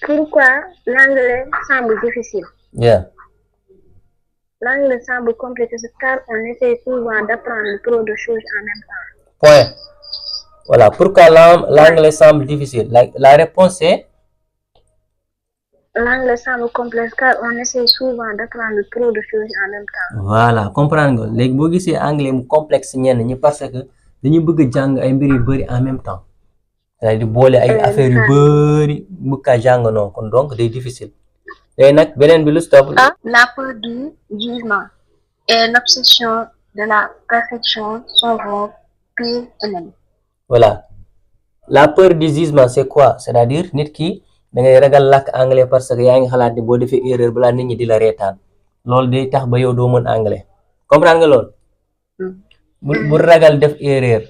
Pourquoi l'anglais semble difficile? Yeah. L'anglais semble compliqué car on essaie souvent d'apprendre trop de choses en même temps. Point. Voilà. Pourquoi l'anglais semble difficile? La réponse est l'anglais semble complexe car on essaie souvent d'apprendre trop de choses en même temps. Voilà, comprendre nga léegi boo gisee anglais mu complexe ñenn ñi parce que dañu bëgg jàng ay mbir yu bëri en même temps c'est-à-dire boole ay affaires yu bëri bëgg kaa jàng noonu kon donc day difficile léegi nag beneen bi lu stop. La peur du jugement et l'obsession de la perfection sont vos pires ennemis. Voilà, la peur du jugement c'est quoi? C'est-à-dire nit ki da ngay ragal làkk anglais parce que yaa ngi xalaat ni boo defee erreur balaa nit ñi di la reetaan loolu day tax ba yow doo mën anglais comprendre nga loolu. bu ragal def erreur.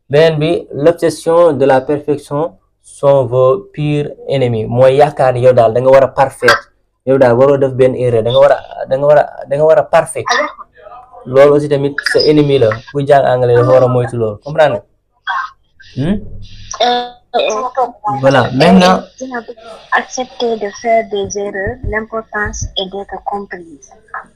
beneen bi l'obsession de la perfection sont vos pires ennemis mooy yaakaar ni yow daal da nga war a parfait yow daal waroo def benn erreur da nga war a parfait loolu aussi tamit sa ennemi la bu jàng anglais dafa war a moytu loolu comprendre nga. Voilà, maintenant accepter de faire des erreurs, l'importance est d'être compris.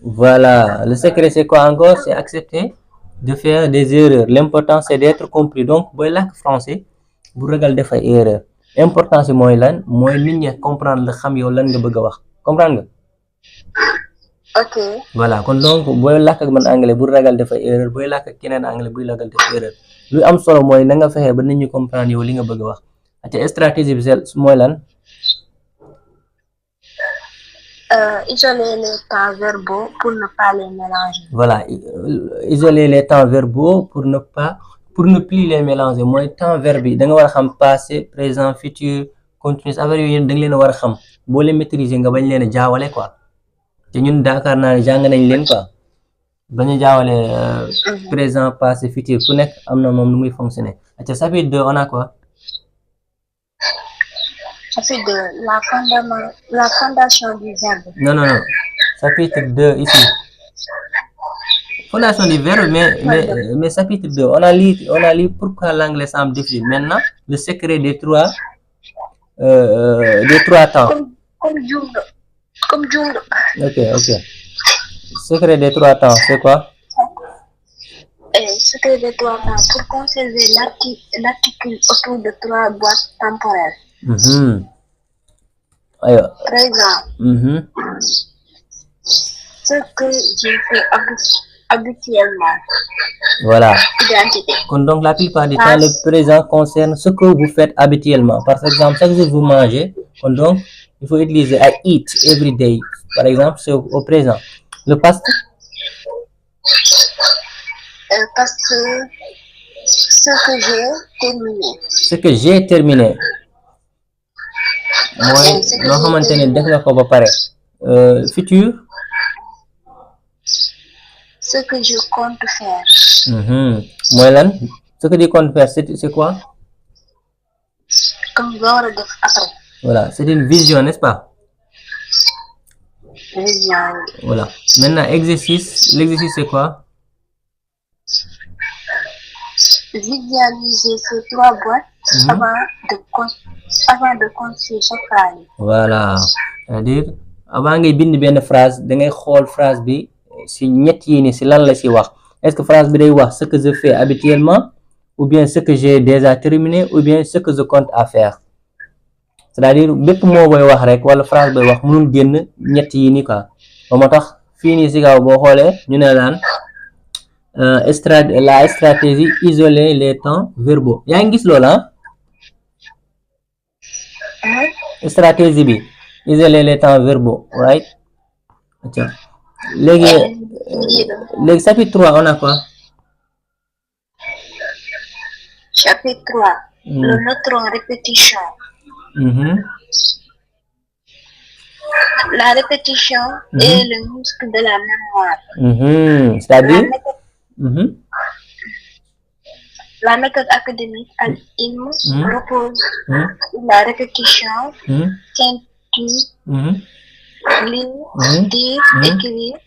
Voilà, le secret c'est quoi encore? C'est accepter de faire des erreurs. L'important c'est d'être compris. Donc booy làkk français bu ragal def ay erreur importance bi mooy lan mooy nit ñi comprendre la xam yow lan nga bëgg a wax comprendre nga. Ok. Voilà kon donc booy làkk ak man anglais bu ragal def ay erreur booy làkk ak keneen anglais buy ragal def erreur lu am solo mooy na nga fexe ba nit ñi comprendre yow li nga bëgg a wax ate stratégie bi mooy lan. Isoler les temps verbaux pour ne pas les mélanger. Voilà, isoler les temps verbaux pour ne plus les mélanger mooy temps verbe yi da nga war a xam passé présent futur continu affaire yooyu da nga leen a war a xam boo leen maîtriser nga bañ leen a jaawale quoi te ñun Dakar naa ne jàng nañ leen quoi bañ a jaawale présent passé futur ku nekk am na moom nu muy fonctionner. Aca chapitre 2 on a quoi? Chapitre 2, la fondation du verbe. Non. Chapitre 2 ici. Fondation du verbe, mais chapitre 2, on a lu pourquoi l'anglais semble difficile. Maintenant, le secret des trois temps. Comme jungle. Ok. Secret des trois temps, c'est quoi? Secret des trois temps, pour conserver l'articule autour de trois boîtes temporelles. Alors. Par exemple, ce que j'ai fait habituellement. Voilà. Identité. Donc la plupart du temps, le présent concerne ce que vous faites habituellement. Par exemple, chaque jour vous mangez. Donc, il faut utiliser I eat every day. Par exemple, c'est au présent. Le past. Parce que ce que j'ai terminé. Ce que j'ai terminé. mooy loo xamante ne def nga ko ba pare. Futur. Ce que je compte faire. mooy lan ce que tu comptes faire c'est quoi? Comme nga war a def après. Voilà, c'est une vision, n'est-ce pas? Vision. Voilà. Maintenant l'exercice c'est quoi? Visualiser ces trois boîtes avant de construire chaque phrase. Voilà, c'est-à-dire avant ngay bind benn phrase da ngay xool phrase bi si ñett yi ni si lan la si wax est-ce que phrase bi day wax ce que je fais habituellement ou bien ce que j'ai déjà terminé ou bien ce que je compte à faire. C'est-à-dire bépp moo booy wax rek wala phrase booy wax mënul génn ñett yi ni quoi ba moo tax fii nii si kaw boo xoolee ñu ne laan la stratégie isoler les temps verbaux yaa ngi gis loolu stratégie bi isoler les temps verbaux right. léegi chapitre 3 on a quoi? Chapitre 3 le neutron répétition. La répétition est le muscle de la mémoire. C'est-à-dire la méthode académique Al-Ilm propose la répétition, teinture, lire, dire, écrire,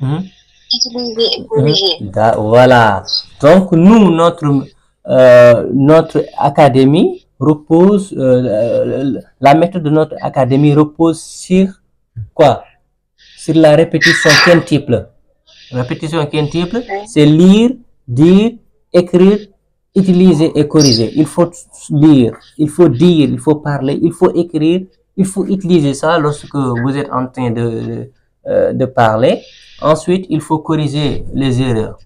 utiliser et corriger. Voilà. Donc nous, notre académie repose, la méthode de notre académie repose sur quoi? Sur la répétition quintuple. Répétition quintuple, c'est lire, dire, écrire, utiliser et corriger. Il faut lire, il faut dire, il faut parler, il faut écrire, il faut utiliser ça lorsque vous êtes en train de parler. Ensuite, il faut corriger les erreurs.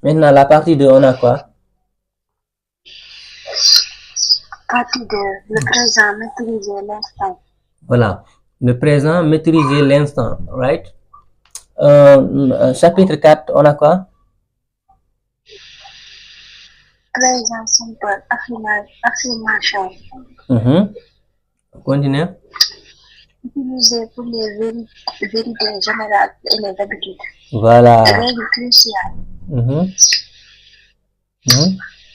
Maintenant, la partie 2, on a quoi? Partie 2, le présent, maîtriser l'instant. Voilà, le présent, maîtriser l'instant, right? Chapitre 4, on a quoi? Présent simple, affirmation. Continue. Utilisé pour les vérités générales et les habitudes. Voilà. Règle cruciale.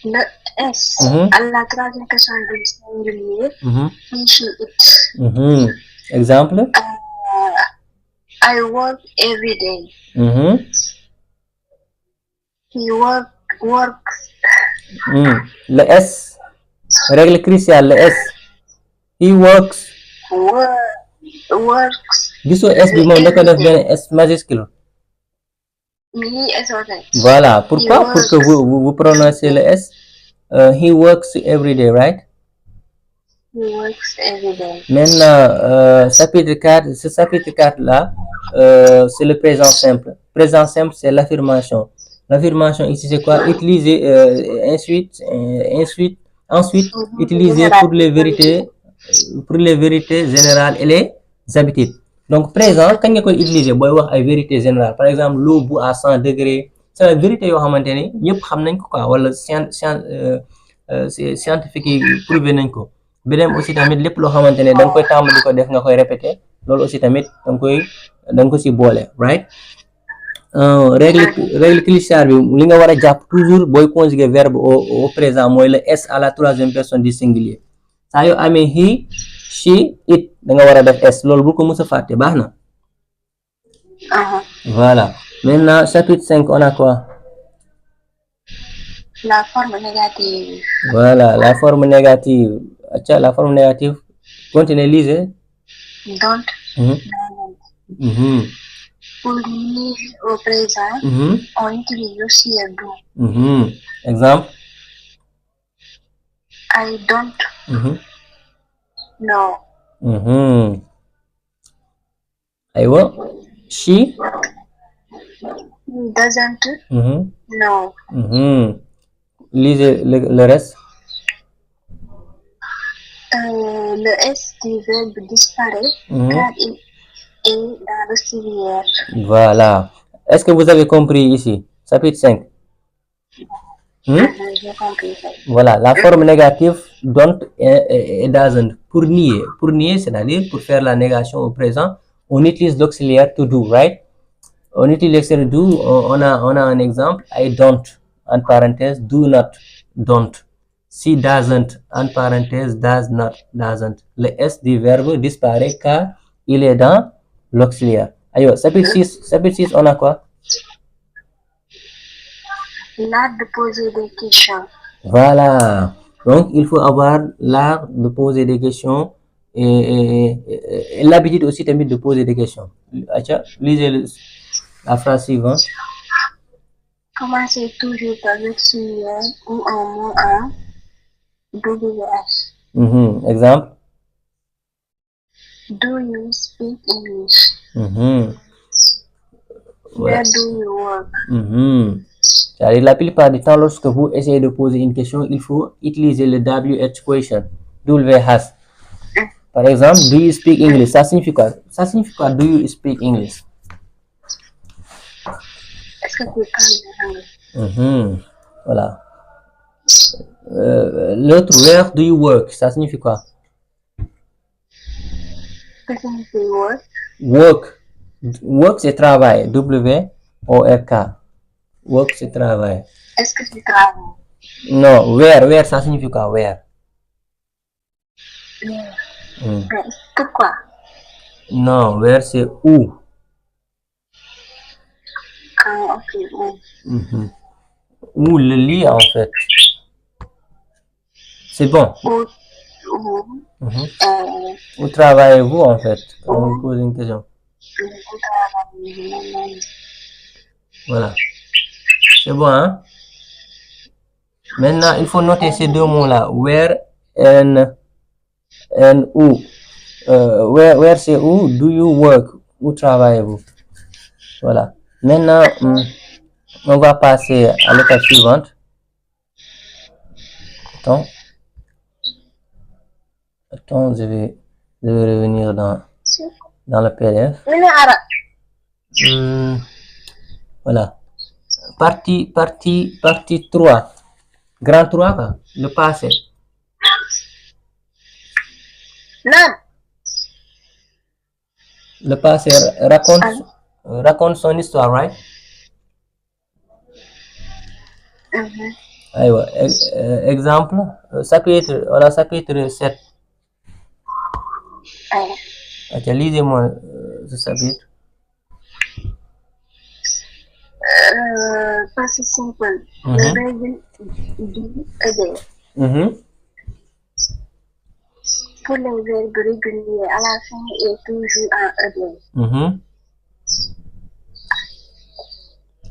Le S, à la troisième question du singulier, he, she, it. Exemple? I work every day. He works. Le S, règle cruciale, le S. He works. Works. Gisoo S bi moom da ko def benn S majuscule. Voilà, pourquoi? Pour que vous prononcez le S. He works every day, right? He works every day. Maintenant, chapitre 4, ce chapitre 4 là, c'est le présent simple. Présent simple, c'est l'affirmation. L'affirmation ici, c'est quoi? Utiliser, ensuite, utiliser pour les vérités générales et les habitudes. Donc, présent, quand vous utilisez les vérités générales, par exemple, l'eau bout à 100 degrés, c'est la vérité yoo xamante ni ñëpp xam nañ ko quoi, wala scientifique yi prouvé nañ ko. Beneen aussi tamit lépp loo xamante ne da nga koy tàmm di ko def nga koy répéter, loolu aussi tamit da nga ko si boole, right? Règle cruciale bi li nga war a jàpp toujours booy conjuguer verbe au présent mooy le S à la troisième personne du singulier. saa yoo amee he, she, it da nga war a def S, loolu bu ko mës a fàtte baax na. Voilà. Maintenant, chapitre 5, on a quoi? La forme négative. Voilà, la forme négative. Tiens, la forme négative. Continuez, lisez. Don't. Pour lier au présent, on utilise aussi le do. Exemple? I don't know. Aywa. She? Doesn't know. Lisez le reste. Le S du verbe disparaît car il est dans l'auxiliaire. Voilà. Est-ce que vous avez compris ici? Chapitre 5. J'ai compris. Voilà, la forme négative don't et doesn't. Pour nier, c'est-à-dire pour faire la négation au présent, on utilise l'auxiliaire to do, right? On utilise l'auxiliaire to do, on a un exemple, I don't, en parenthèse, do not, don't. She doesn't, en parenthèse, does not, doesn't. Le S du verbe disparaît car il est dans l'auxiliaire. Ayo, chapitre 6, on a quoi? L'art de poser des questions. Voilà. Donc, il faut avoir l'art de poser des questions et l'habitude aussi de poser des questions. Lisez la phrase suivante. Commencez toujours par l'auxiliaire ou un mot en WH. Exemple? Do you speak English? Where do you work? C'est-à-dire, la plupart du temps, lorsque vous essayez de poser une question, il faut utiliser le WH question. WH. Par exemple, do you speak English? Ça signifie quoi? Ça signifie quoi, do you speak English? Est-ce que tu parles anglais? Voilà. L'autre, where do you work? Ça signifie quoi? Ça signifie work. Work. Work, c'est travail. W-O-R-K. Work, c'est travail. Est-ce que tu travailles? Non, where, ça signifie quoi? Where? Pourquoi? Non, where, c'est où. Ok, où? Où le lit, en fait. C'est bon. Où, Mhm. euh, Où travaillez-vous en fait? On vous pose une question. où travaille. Voilà. C'est bon, hein? Maintenant, il faut noter ces deux mots-là. Where and où. Where c'est où? Do you work? Où travaillez-vous? Voilà. Maintenant, on va passer à l'étape suivante. Attends, je vais revenir dans le PDF. Voilà. Partie 3. Grand 3, quoi. Le passé. Non. Le passé raconte son histoire, right? Aywa, exemple, chapitre 7. Ok, lisez-moi ce chapitre. Passé simple. Le verbe do aider. Pour les verbes réguliers, à la fin est toujours en aider.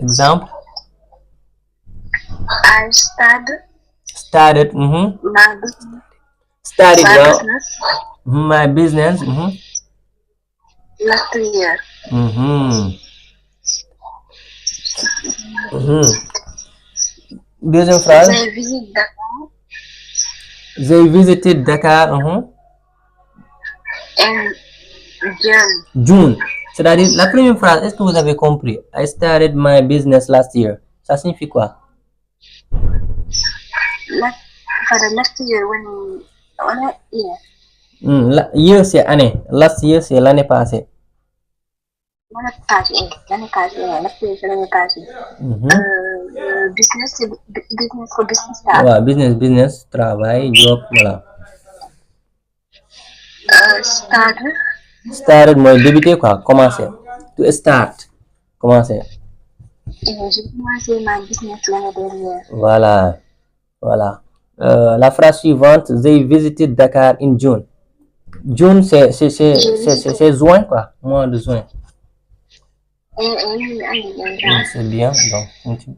Exemple. I started. Started. My business. Started. My Well, business. My business. Last year. Deuxième phrase. They visit Dakar. They visited Dakar. In June. June. C'est-à-dire, la première phrase, est-ce que vous avez compris? I started my business last year. Ça signifie quoi? Last year when year. Year c'est année. Last year c'est l'année passée. L'année passée. Last year c'est l'année passée. Business c'est business for business. Ouais, business, travail, job, voilà. Started mooy débuter quoi, commencer. To start, commencer. J'ai commencé ma business l'année dernière. Voilà. La phrase suivante, they visited Dakar in June. June c'est juin quoi, mois de juin. C'est bien, donc continue.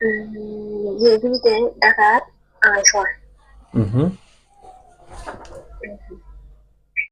J'ai visité Dakar en juin.